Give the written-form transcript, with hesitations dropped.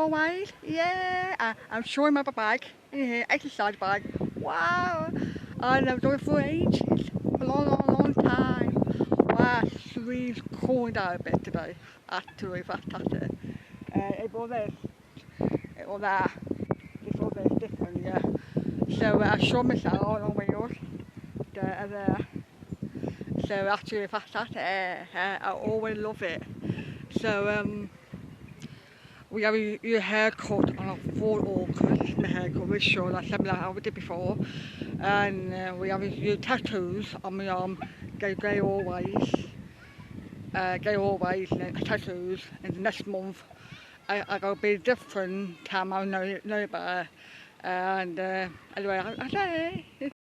always. Yeah, I'm showing my bag in here, exercise bag. Wow, I've done it for ages, a long time. Wow, it's cold out a bit today. Actually, fantastic. It was this, it was that. This was this different, yeah. So I showed myself on the wheels. There. So actually, fantastic. I always love it. So we have your haircut on a 4 August, my haircut was short, like similar how we did before. And we have your tattoos on my arm, Gail always. Gail always, tattoos. And the next month, I got to be different time I know better. And anyway, I say